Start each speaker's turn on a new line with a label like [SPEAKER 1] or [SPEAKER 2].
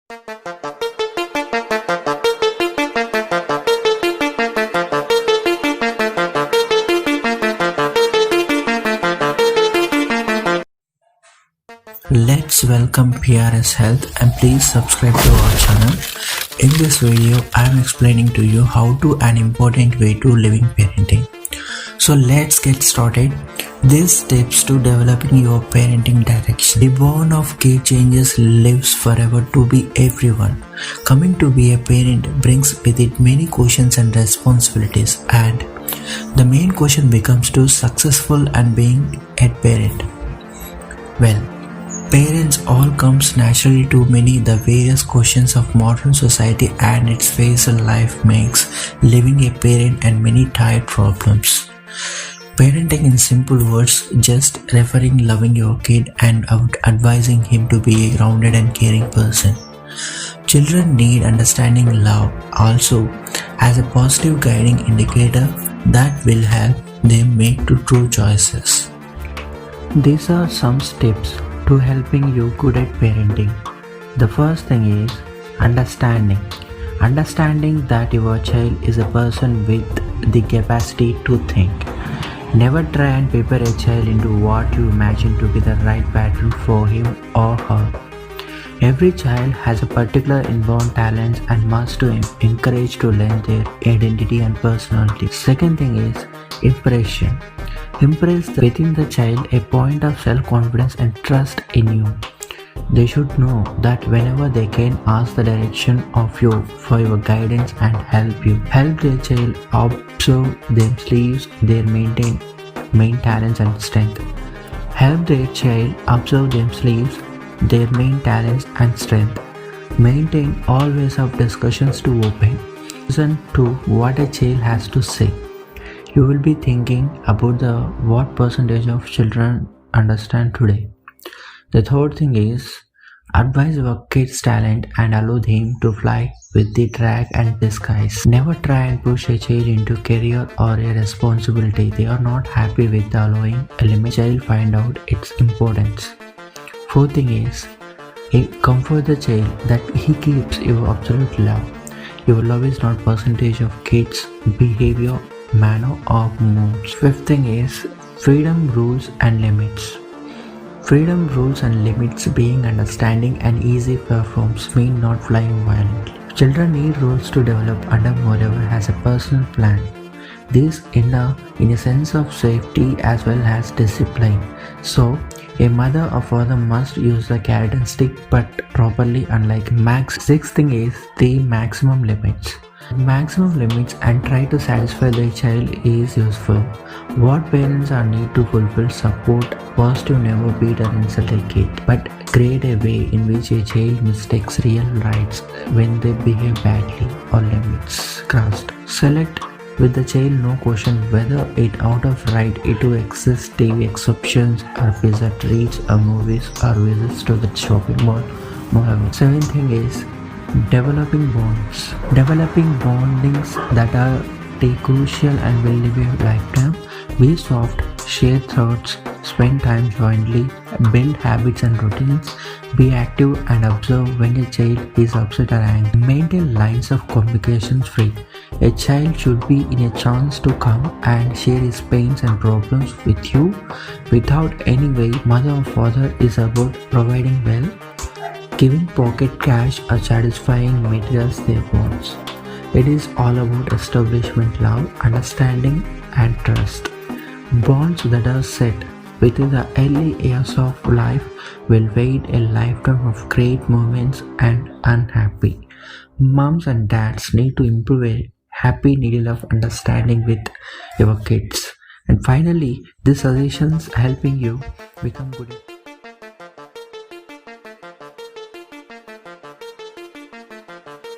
[SPEAKER 1] Let's welcome Prs Health and please subscribe to our channel. In this video, I am explaining to you how to an important way to living parenting. So let's get started. These steps to developing your parenting direction. The bond of kid changes lives forever to be everyone. Coming to be a parent brings with it many questions and responsibilities, and the main question becomes to successful and being a parent. Well, parents all comes naturally to many the various questions of modern society and its phase in life makes living a parent and many tired problems. Parenting in simple words, just referring loving your kid and advising him to be a grounded and caring person. Children need understanding love also as a positive guiding indicator that will help them make true choices. These are some steps to helping you good at parenting. The first thing is understanding. Understanding that your child is a person with the capacity to think. Never try and prepare a child into what you imagine to be the right pattern for him or her. Every child has a particular inborn talents and must to encourage to learn their identity and personality. Second thing is impression. Impress within the child a point of self-confidence and trust in you. They should know that whenever they can ask the direction of you for your guidance and help you. Help their child observe themselves, their main talents and strength. Help their child observe themselves, their main talents and strength. Maintain all ways of discussions to open. Listen to what a child has to say. You will be thinking about what percentage of children understand today. The third thing is advise your kid's talent and allow him to fly with the drag and disguise. Never try and push a child into career or a responsibility they are not happy with. Allowing a limit child find out its importance. Fourth thing is comfort the child that he keeps your absolute love. Your love is not percentage of kids' behavior, manner or moods. Fifth thing is freedom, rules and limits. Freedom, rules and limits being understanding and easy performs mean not flying violently. Children need rules to develop and moreover has a personal plan. This in a sense of safety as well as discipline. So a mother or father must use the carrot and stick but properly, unlike max. Sixth thing is the maximum limits. Maximum limits and try to satisfy the child is useful. What parents are need to fulfill support was to never beat or insult a kid, but create a way in which a child mistakes real rights when they behave badly or limits crossed. Select with the child no question whether it out of right it to access TV exceptions or pizza treats or movies or visits to the shopping mall. Moreover, seventh thing is developing bonds. Developing bondings that are crucial and will live a lifetime. Be soft, share thoughts, spend time jointly, build habits and routines. Be active and observe when a child is upset or angry. Maintain lines of communication free. A child should be in a chance to come and share his pains and problems with you without any way. Mother or father is about providing well, giving pocket cash or satisfying materials they want. It is all about establishment love, understanding and trust. Bonds that are set within the early years of life will wait a lifetime of great moments and unhappy. Moms and dads need to improve a happy needle of understanding with your kids. And finally, these suggestions helping you become good.